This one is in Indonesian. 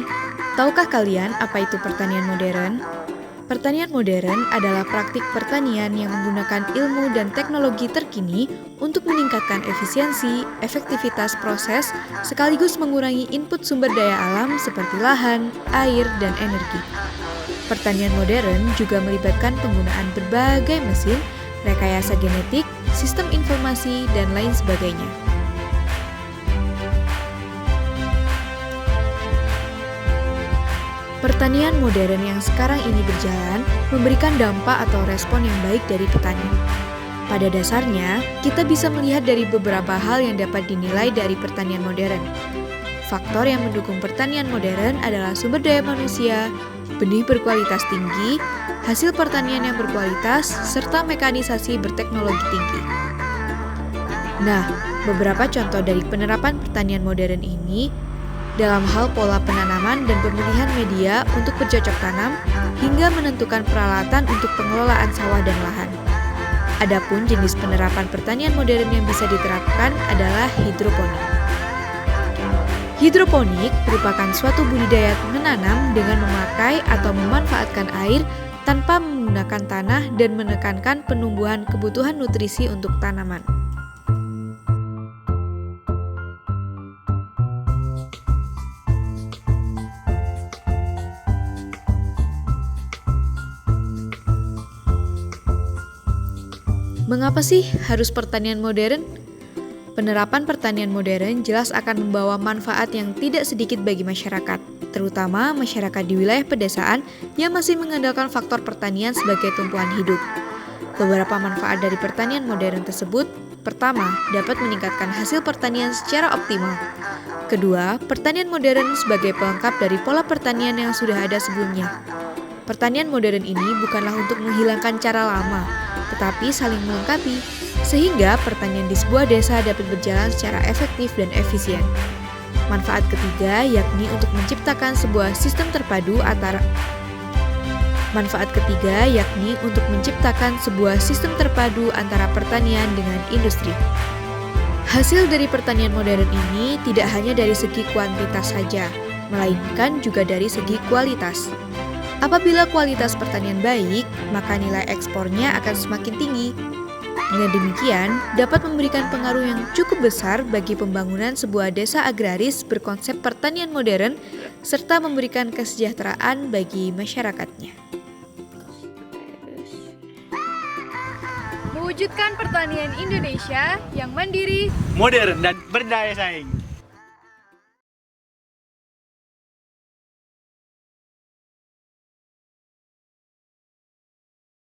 petani. Tahukah kalian apa itu pertanian modern? Pertanian modern adalah praktik pertanian yang menggunakan ilmu dan teknologi terkini untuk meningkatkan efisiensi, efektivitas proses, sekaligus mengurangi input sumber daya alam seperti lahan, air, dan energi. Pertanian modern juga melibatkan penggunaan berbagai mesin, rekayasa genetik, sistem informasi, dan lain sebagainya. Pertanian modern yang sekarang ini berjalan memberikan dampak atau respon yang baik dari petani. Pada dasarnya, kita bisa melihat dari beberapa hal yang dapat dinilai dari pertanian modern. Faktor yang mendukung pertanian modern adalah sumber daya manusia, benih berkualitas tinggi, hasil pertanian yang berkualitas, serta mekanisasi berteknologi tinggi. Nah, beberapa contoh dari penerapan pertanian modern ini dalam hal pola penanaman dan pemilihan media untuk bercocok tanam hingga menentukan peralatan untuk pengelolaan sawah dan lahan. Adapun jenis penerapan pertanian modern yang bisa diterapkan adalah hidroponik. Hidroponik merupakan suatu budidaya menanam dengan memakai atau memanfaatkan air tanpa menggunakan tanah dan menekankan penumbuhan kebutuhan nutrisi untuk tanaman. Mengapa sih harus pertanian modern? Penerapan pertanian modern jelas akan membawa manfaat yang tidak sedikit bagi masyarakat, terutama masyarakat di wilayah pedesaan yang masih mengandalkan faktor pertanian sebagai tumpuan hidup. Beberapa manfaat dari pertanian modern tersebut: pertama, dapat meningkatkan hasil pertanian secara optimal. Kedua, pertanian modern sebagai pelengkap dari pola pertanian yang sudah ada sebelumnya. Pertanian modern ini bukanlah untuk menghilangkan cara lama, tetapi saling melengkapi, sehingga pertanian di sebuah desa dapat berjalan secara efektif dan efisien. Manfaat ketiga yakni untuk menciptakan sebuah sistem terpadu antara pertanian dengan industri. Hasil dari pertanian modern ini tidak hanya dari segi kuantitas saja, melainkan juga dari segi kualitas. Apabila kualitas pertanian baik, maka nilai ekspornya akan semakin tinggi. Dengan demikian, dapat memberikan pengaruh yang cukup besar bagi pembangunan sebuah desa agraris berkonsep pertanian modern, serta memberikan kesejahteraan bagi masyarakatnya. Mewujudkan pertanian Indonesia yang mandiri, modern dan berdaya saing.